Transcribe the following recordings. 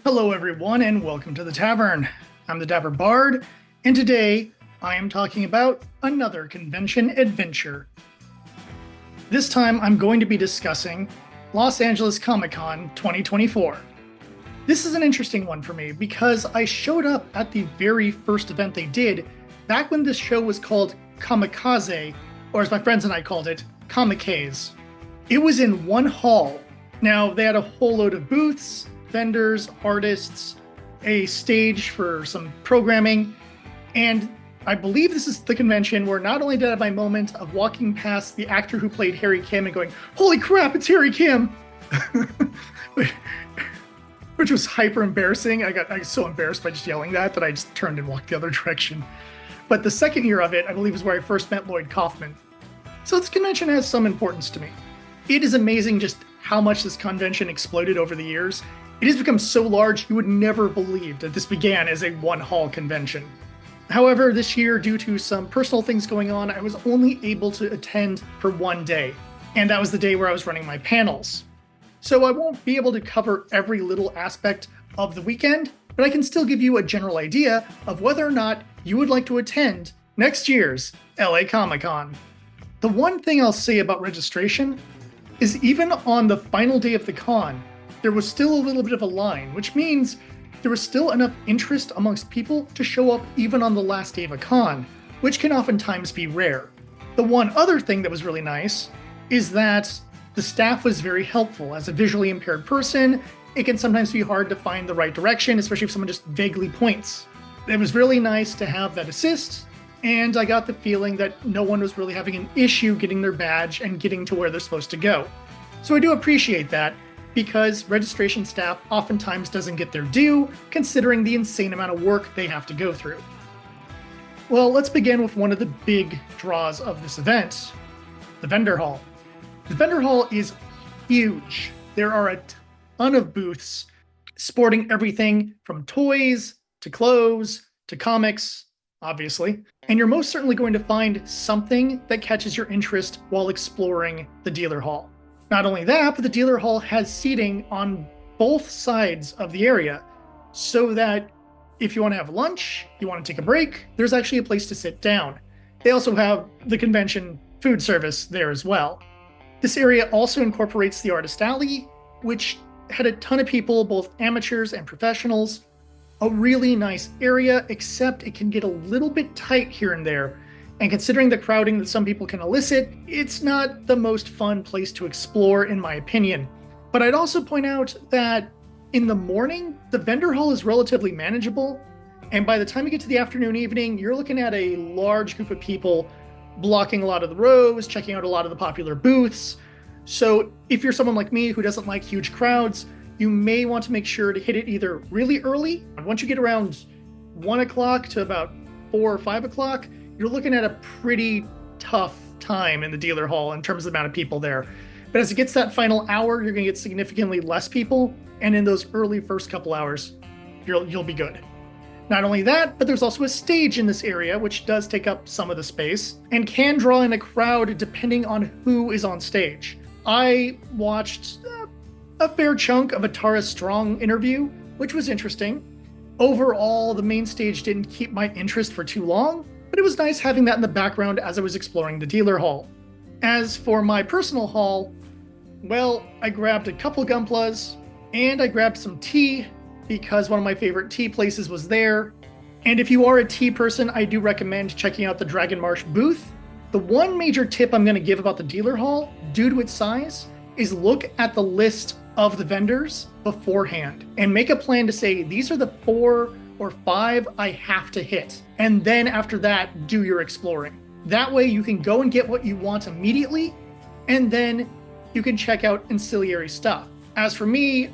Hello, everyone, and welcome to the Tavern. I'm the Dapper Bard, and today I am talking about another convention adventure. This time I'm going to be discussing Los Angeles Comic-Con 2024. This is an interesting one for me because I showed up at the very first event they did back when this show was called Comikaze, or as my friends and I called it, Comikaze. It was in one hall. Now, they had a whole load of booths, vendors, artists, a stage for some programming, and I believe this is the convention where not only did I have my moment of walking past the actor who played Harry Kim and going, "Holy crap, it's Harry Kim!" which was hyper embarrassing. I got so embarrassed by just yelling that I just turned and walked the other direction. But the second year of it, I believe, is where I first met Lloyd Kaufman. So this convention has some importance to me. It is amazing just how much this convention exploded over the years. It has become so large you would never believe that this began as a one-hall convention. However, this year, due to some personal things going on, I was only able to attend for one day, and that was the day where I was running my panels. So I won't be able to cover every little aspect of the weekend, but I can still give you a general idea of whether or not you would like to attend next year's LA Comic-Con. The one thing I'll say about registration is even on the final day of the con, there was still a little bit of a line, which means there was still enough interest amongst people to show up even on the last day of a con, which can oftentimes be rare. The one other thing that was really nice is that the staff was very helpful. As a visually impaired person, it can sometimes be hard to find the right direction, especially if someone just vaguely points. It was really nice to have that assist, and I got the feeling that no one was really having an issue getting their badge and getting to where they're supposed to go. So I do appreciate that, because registration staff oftentimes doesn't get their due, considering the insane amount of work they have to go through. Well, let's begin with one of the big draws of this event, the vendor hall. The vendor hall is huge. There are a ton of booths sporting everything from toys to clothes to comics, obviously, and you're most certainly going to find something that catches your interest while exploring the dealer hall. Not only that, but the dealer hall has seating on both sides of the area, so that if you want to have lunch, you want to take a break, there's actually a place to sit down. They also have the convention food service there as well. This area also incorporates the Artist Alley, which had a ton of people, both amateurs and professionals. A really nice area, except it can get a little bit tight here and there. And considering the crowding that some people can elicit, it's not the most fun place to explore, in my opinion. But I'd also point out that in the morning, the vendor hall is relatively manageable. And by the time you get to the afternoon, evening, you're looking at a large group of people blocking a lot of the rows, checking out a lot of the popular booths. So if you're someone like me who doesn't like huge crowds, you may want to make sure to hit it either really early. Once you get around 1 o'clock to about 4 or 5 o'clock, you're looking at a pretty tough time in the dealer hall in terms of the amount of people there. But as it gets that final hour, you're going to get significantly less people. And in those early first couple hours, you'll be good. Not only that, but there's also a stage in this area, which does take up some of the space and can draw in a crowd depending on who is on stage. I watched a fair chunk of a Tara Strong interview, which was interesting. Overall, the main stage didn't keep my interest for too long, but it was nice having that in the background as I was exploring the dealer hall. As for my personal haul, well, I grabbed a couple Gunplas, and I grabbed some tea, because one of my favorite tea places was there. And if you are a tea person, I do recommend checking out the Dragon Marsh booth. The one major tip I'm going to give about the dealer hall, due to its size, is look at the list of the vendors beforehand and make a plan to say, these are the 4 or 5 I have to hit. And then after that, do your exploring. That way you can go and get what you want immediately, and then you can check out ancillary stuff. As for me,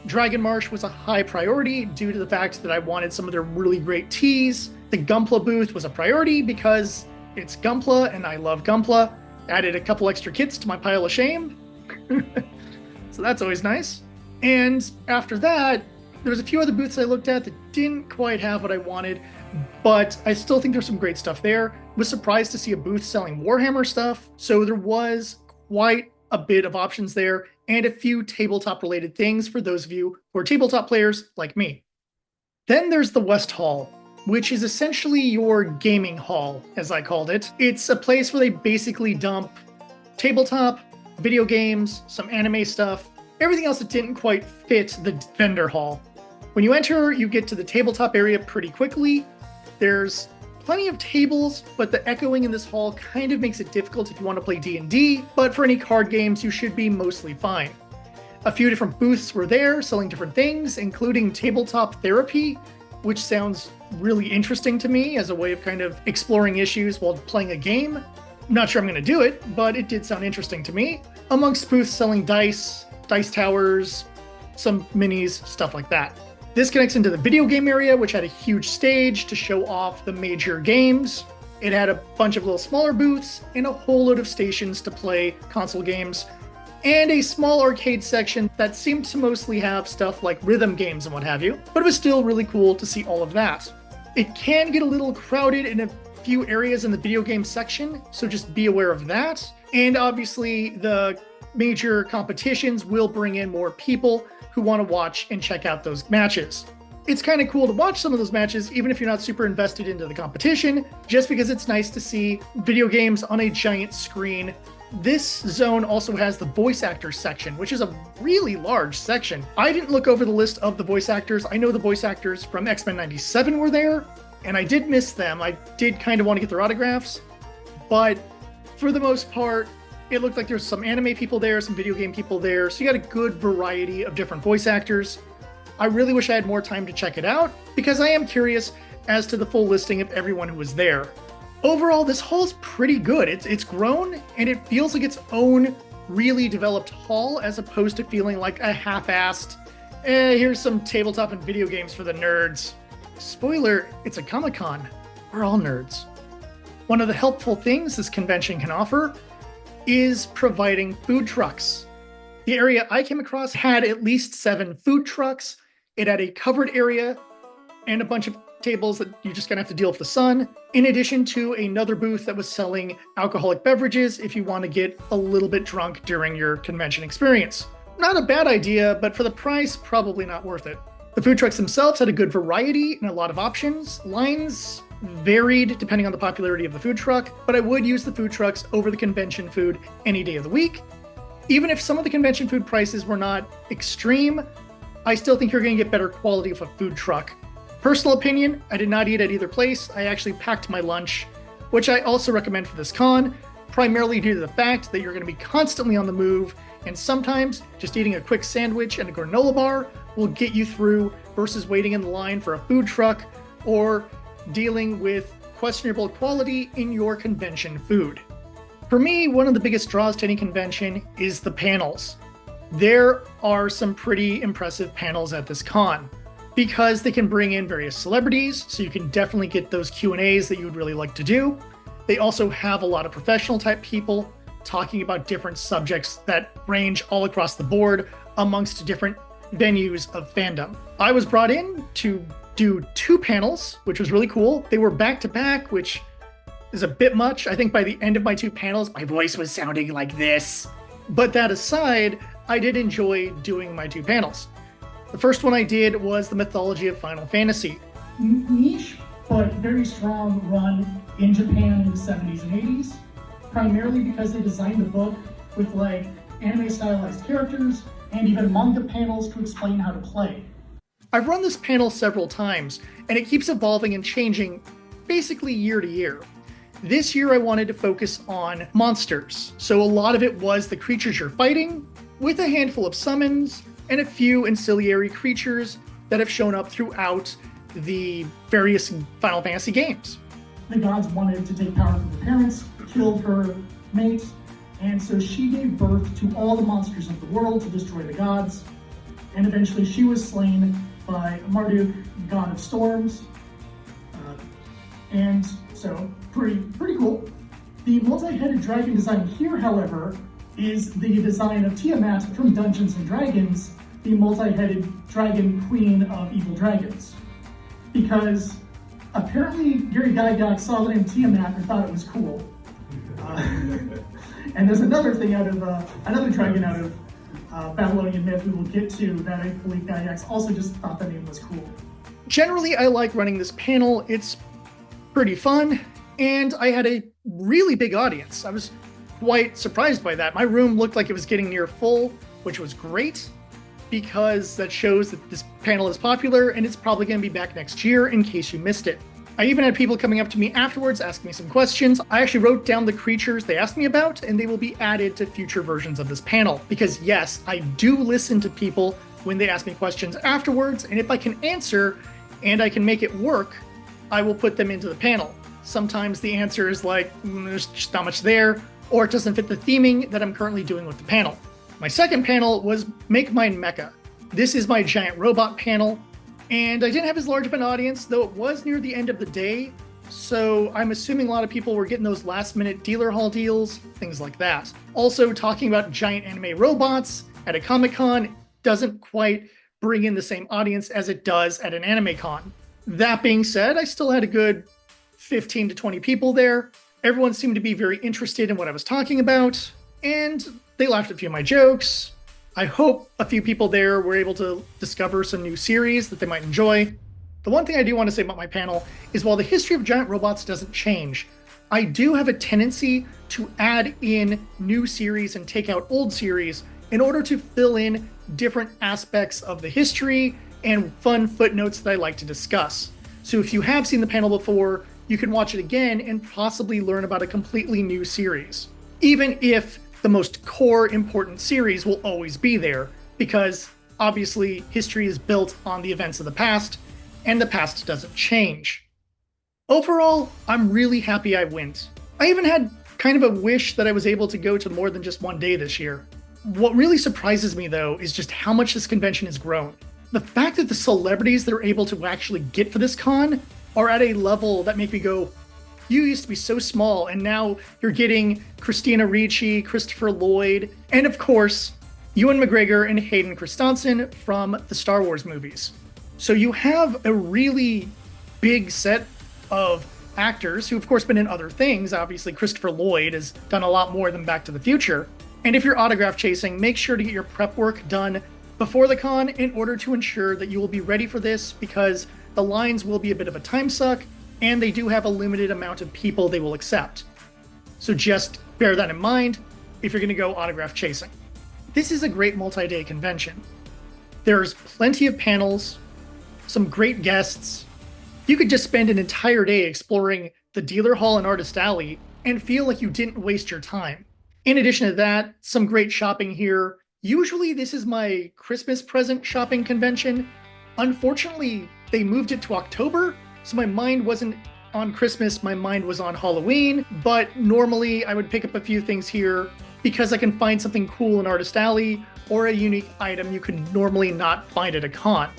Dragon Marsh was a high priority due to the fact that I wanted some of their really great teas. The Gunpla booth was a priority because it's Gunpla and I love Gunpla. Added a couple extra kits to my pile of shame. So that's always nice. And after that, there was a few other booths I looked at that didn't quite have what I wanted, but I still think there's some great stuff there. Was surprised to see a booth selling Warhammer stuff. So there was quite a bit of options there, and a few tabletop related things for those of you who are tabletop players like me. Then there's the West Hall, which is essentially your gaming hall, as I called it. It's a place where they basically dump tabletop, video games, some anime stuff, everything else that didn't quite fit the vendor hall. When you enter, you get to the tabletop area pretty quickly. There's plenty of tables, but the echoing in this hall kind of makes it difficult if you want to play D&D, but for any card games, you should be mostly fine. A few different booths were there, selling different things, including tabletop therapy, which sounds really interesting to me as a way of kind of exploring issues while playing a game. I'm not sure I'm going to do it, but it did sound interesting to me. Amongst booths selling dice towers, some minis, stuff like that. This connects into the video game area, which had a huge stage to show off the major games. It had a bunch of little smaller booths and a whole load of stations to play console games, and a small arcade section that seemed to mostly have stuff like rhythm games and what have you, but it was still really cool to see all of that. It can get a little crowded in a few areas in the video game section, so just be aware of that. And obviously, the major competitions will bring in more people who want to watch and check out those matches. It's kind of cool to watch some of those matches, even if you're not super invested into the competition, just because it's nice to see video games on a giant screen. This zone also has the voice actors section, which is a really large section. I didn't look over the list of the voice actors. I know the voice actors from X-Men 97 were there, and I did miss them. I did kind of want to get their autographs, but for the most part, it looked like there's some anime people there, some video game people there, so you got a good variety of different voice actors. I really wish I had more time to check it out, because I am curious as to the full listing of everyone who was there. Overall, this hall's pretty good. It's grown, and it feels like its own really developed hall, as opposed to feeling like a half-assed, here's some tabletop and video games for the nerds. Spoiler, it's a Comic-Con. We're all nerds. One of the helpful things this convention can offer is providing food trucks. The area I came across had at least 7 food trucks. It had a covered area and a bunch of tables that you just gonna have to deal with the sun, in addition to another booth that was selling alcoholic beverages if you want to get a little bit drunk during your convention experience. Not a bad idea, but for the price, probably not worth it. The food trucks themselves had a good variety and a lot of options. Lines varied depending on the popularity of the food truck, but I would use the food trucks over the convention food any day of the week. Even if some of the convention food prices were not extreme, I still think you're going to get better quality with a food truck. Personal opinion, I did not eat at either place. I actually packed my lunch, which I also recommend for this con, primarily due to the fact that you're going to be constantly on the move, and sometimes just eating a quick sandwich and a granola bar will get you through versus waiting in the line for a food truck or dealing with questionable quality in your convention food. For me, one of the biggest draws to any convention is the panels. There are some pretty impressive panels at this con, because they can bring in various celebrities, so you can definitely get those Q&As that you would really like to do. They also have a lot of professional type people talking about different subjects that range all across the board amongst different venues of fandom. I was brought in to do 2 panels, which was really cool. They were back to back, which is a bit much. I think by the end of my 2 panels, my voice was sounding like this. But that aside, I did enjoy doing my 2 panels. The first one I did was the mythology of Final Fantasy. Niche, but very strong run in Japan in the 70s and 80s, primarily because they designed the book with like anime stylized characters and even manga panels to explain how to play. I've run this panel several times, and it keeps evolving and changing basically year to year. This year I wanted to focus on monsters, so a lot of it was the creatures you're fighting, with a handful of summons, and a few ancillary creatures that have shown up throughout the various Final Fantasy games. The gods wanted to take power from her parents, killed her mate, and so she gave birth to all the monsters of the world to destroy the gods, and eventually she was slain by Marduk, god of storms, and so pretty cool. The multi-headed dragon design here, however, is the design of Tiamat from Dungeons & Dragons, the multi-headed dragon queen of evil dragons. Because apparently Gary Gygax saw the name Tiamat and thought it was cool. And there's another thing out of another dragon out of Babylonian myth we will get to that I believe Gygax also just thought the name was cool. Generally, I like running this panel. It's pretty fun, and I had a really big audience. I was quite surprised by that. My room looked like it was getting near full, which was great, because that shows that this panel is popular, and it's probably going to be back next year in case you missed it. I even had people coming up to me afterwards asking me some questions. I actually wrote down the creatures they asked me about, and they will be added to future versions of this panel. Because yes, I do listen to people when they ask me questions afterwards, and if I can answer and I can make it work, I will put them into the panel. Sometimes the answer is like, there's just not much there, or it doesn't fit the theming that I'm currently doing with the panel. My second panel was Make Mine Mecha. This is my giant robot panel, and I didn't have as large of an audience, though it was near the end of the day, so I'm assuming a lot of people were getting those last-minute dealer hall deals, things like that. Also, talking about giant anime robots at a Comic-Con doesn't quite bring in the same audience as it does at an anime con. That being said, I still had a good 15 to 20 people there. Everyone seemed to be very interested in what I was talking about, and they laughed at a few of my jokes. I hope a few people there were able to discover some new series that they might enjoy. The one thing I do want to say about my panel is while the history of giant robots doesn't change, I do have a tendency to add in new series and take out old series in order to fill in different aspects of the history and fun footnotes that I like to discuss. So if you have seen the panel before, you can watch it again and possibly learn about a completely new series. Even if the most core important series will always be there, because obviously history is built on the events of the past, and the past doesn't change. Overall, I'm really happy I went. I even had kind of a wish that I was able to go to more than just one day this year. What really surprises me, though, is just how much this convention has grown. The fact that the celebrities that are able to actually get for this con are at a level that make me go, you used to be so small, and now you're getting Christina Ricci, Christopher Lloyd, and of course, Ewan McGregor and Hayden Christensen from the Star Wars movies. So you have a really big set of actors who, of course, been in other things. Obviously, Christopher Lloyd has done a lot more than Back to the Future. And if you're autograph chasing, make sure to get your prep work done before the con in order to ensure that you will be ready for this, because the lines will be a bit of a time suck, and they do have a limited amount of people they will accept. So just bear that in mind if you're going to go autograph chasing. This is a great multi-day convention. There's plenty of panels, some great guests. You could just spend an entire day exploring the dealer hall and artist alley and feel like you didn't waste your time. In addition to that, some great shopping here. Usually this is my Christmas present shopping convention. Unfortunately, they moved it to October, so my mind wasn't on Christmas, my mind was on Halloween, but normally I would pick up a few things here because I can find something cool in Artist Alley or a unique item you could normally not find at a con.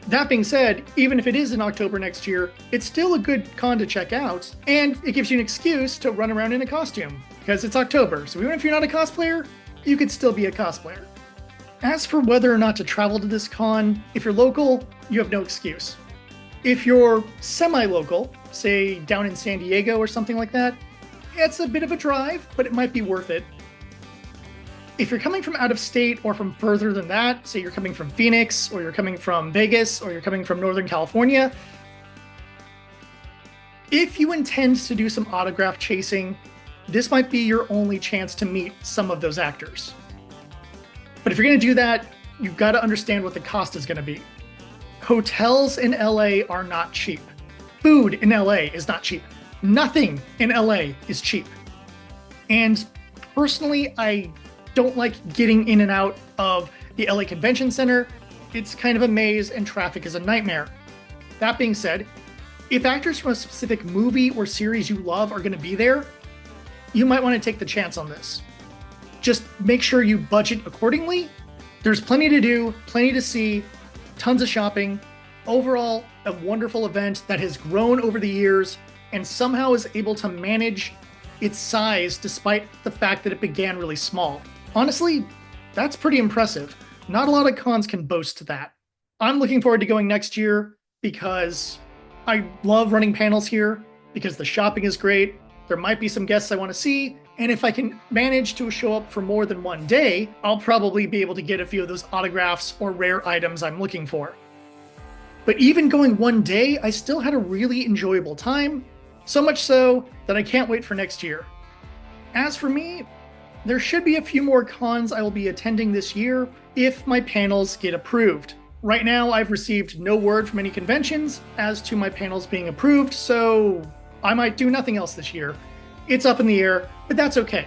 That being said, even if it is in October next year, it's still a good con to check out, and it gives you an excuse to run around in a costume, because it's October, so even if you're not a cosplayer, you could still be a cosplayer. As for whether or not to travel to this con, if you're local, you have no excuse. If you're semi-local, say down in San Diego or something like that, it's a bit of a drive, but it might be worth it. If you're coming from out of state or from further than that, say you're coming from Phoenix, or you're coming from Vegas, or you're coming from Northern California, if you intend to do some autograph chasing, this might be your only chance to meet some of those actors. But if you're going to do that, you've got to understand what the cost is going to be. Hotels in LA are not cheap. Food in LA is not cheap. Nothing in LA is cheap. And personally, I don't like getting in and out of the LA Convention Center. It's kind of a maze and traffic is a nightmare. That being said, if actors from a specific movie or series you love are going to be there, you might want to take the chance on this. Just make sure you budget accordingly. There's plenty to do, plenty to see, tons of shopping. Overall, a wonderful event that has grown over the years and somehow is able to manage its size despite the fact that it began really small. Honestly, that's pretty impressive. Not a lot of cons can boast that. I'm looking forward to going next year because I love running panels here, because the shopping is great. There might be some guests I want to see, And if I can manage to show up for more than one day, I'll probably be able to get a few of those autographs or rare items I'm looking for. But even going one day, I still had a really enjoyable time, so much so that I can't wait for next year. As for me, there should be a few more cons I will be attending this year if my panels get approved. Right now, I've received no word from any conventions as to my panels being approved, so I might do nothing else this year. It's up in the air, but that's okay.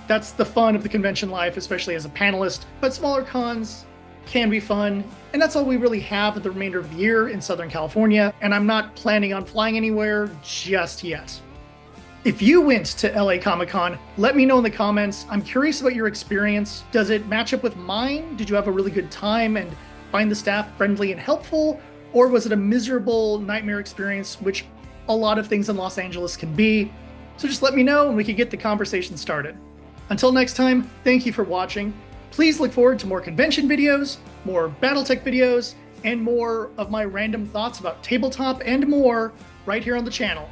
That's the fun of the convention life, especially as a panelist, but smaller cons can be fun, and that's all we really have for the remainder of the year in Southern California, and I'm not planning on flying anywhere just yet. If you went to LA Comic-Con, let me know in the comments. I'm curious about your experience. Does it match up with mine? Did you have a really good time and find the staff friendly and helpful? Or was it a miserable nightmare experience, which a lot of things in Los Angeles can be? So just let me know and we can get the conversation started. Until next time, thank you for watching. Please look forward to more convention videos, more Battletech videos, and more of my random thoughts about tabletop and more right here on the channel.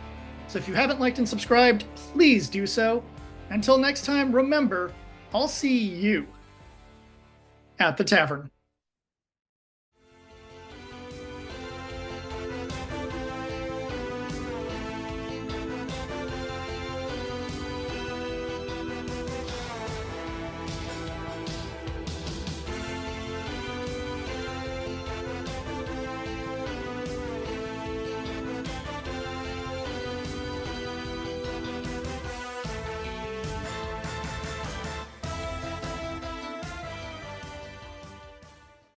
So if you haven't liked and subscribed, please do so. Until next time, remember, I'll see you at the tavern.